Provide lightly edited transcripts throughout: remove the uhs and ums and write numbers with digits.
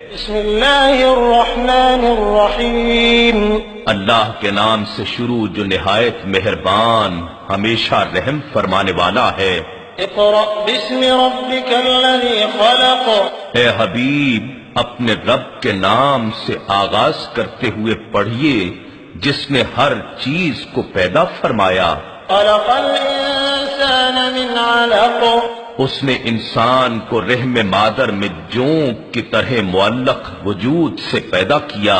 بسم اللہ الرحمن الرحیم اللہ کے نام سے شروع جو نہایت مہربان ہمیشہ رحم فرمانے والا ہے۔ اقرأ باسم ربک الذی خلق، اے حبیب اپنے رب کے نام سے آغاز کرتے ہوئے پڑھیے جس نے ہر چیز کو پیدا فرمایا۔ خلق الانسان من علق، اس نے انسان کو رحم مادر میں جونک کی طرح معلق وجود سے پیدا کیا۔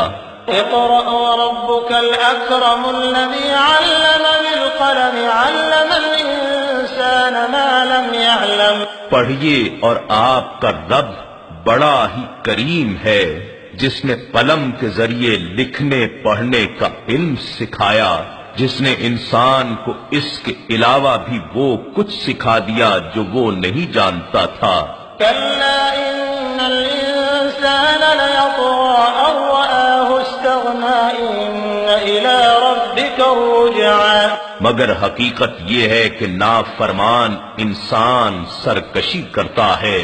اقرأ وربک الاکرم الذی علم بالقلم علم الانسان ما لم يعلم، پڑھیے اور آپ کا رب بڑا ہی کریم ہے جس نے قلم کے ذریعے لکھنے پڑھنے کا علم سکھایا، جس نے انسان کو اس کے علاوہ بھی وہ کچھ سکھا دیا جو وہ نہیں جانتا تھا۔ کلا ان الانسان لیطغى ان رآہ استغنى ان الى ربک الرجعى، مگر حقیقت یہ ہے کہ نافرمان انسان سرکشی کرتا ہے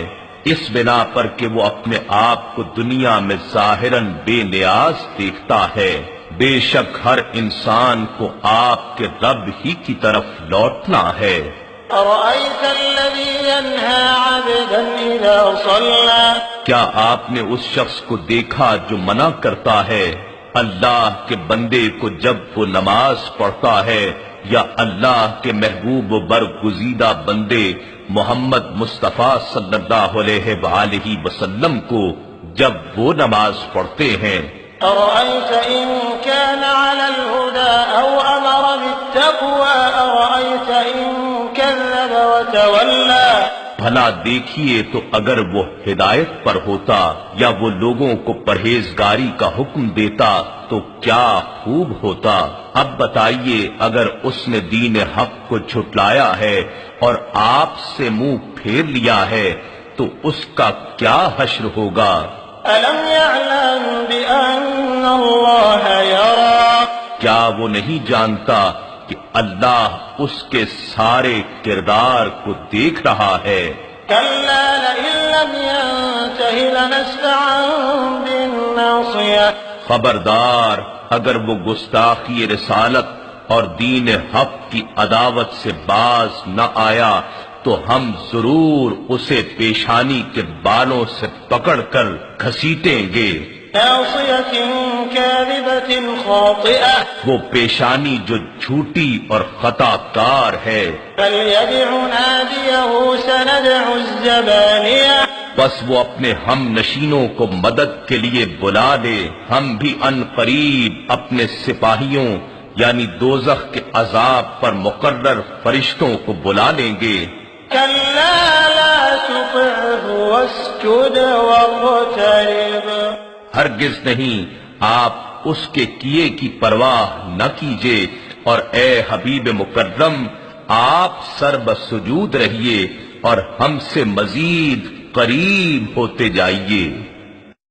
اس بنا پر کہ وہ اپنے آپ کو دنیا میں ظاہراً بے نیاز دیکھتا ہے۔ بے شک ہر انسان کو آپ کے رب ہی کی طرف لوٹنا ہے۔ ارأیت الذی ینہی عبدا اذا صلی، کیا آپ نے اس شخص کو دیکھا جو منع کرتا ہے اللہ کے بندے کو جب وہ نماز پڑھتا ہے، یا اللہ کے محبوب و برگزیدہ بندے محمد مصطفیٰ صلی اللہ علیہ وآلہ وسلم کو جب وہ نماز پڑھتے ہیں؟ ارأیت ان کان علی الہدی او امر بالتقوی ارأیت ان کذب وتولی، بھلا دیکھیے تو اگر وہ ہدایت پر ہوتا یا وہ لوگوں کو پرہیزگاری کا حکم دیتا تو کیا خوب ہوتا۔ اب بتائیے اگر اس نے دین حق کو جھٹلایا ہے اور آپ سے منہ پھیر لیا ہے تو اس کا کیا حشر ہوگا۔ الم یعلم بان اللہ یری، کیا وہ نہیں جانتا کہ اللہ اس کے سارے کردار کو دیکھ رہا ہے۔ کلا لئن لم ینتہ لنسفعا بالناصیہ، خبردار اگر وہ گستاخی رسالت اور دین حق کی عداوت سے باز نہ آیا تو ہم ضرور اسے پیشانی کے بالوں سے پکڑ کر گھسیٹیں گے۔ ناصیۃ کاذبۃ خاطئہ، وہ پیشانی جو جھوٹی اور خطا کار ہے۔ فلیدع نادیہ سندع الزبانیہ، بس وہ اپنے ہم نشینوں کو مدد کے لیے بلا لے، ہم بھی ان قریب اپنے سپاہیوں یعنی دوزخ کے عذاب پر مقرر فرشتوں کو بلا لیں گے۔ کلا لا تطعہ واسجد واقترب، ہرگز نہیں آپ اس کے کیے کی پرواہ نہ کیجیے، اور اے حبیب مکرم آپ سر بسجود رہیے اور ہم سے مزید قریب ہوتے جائیے۔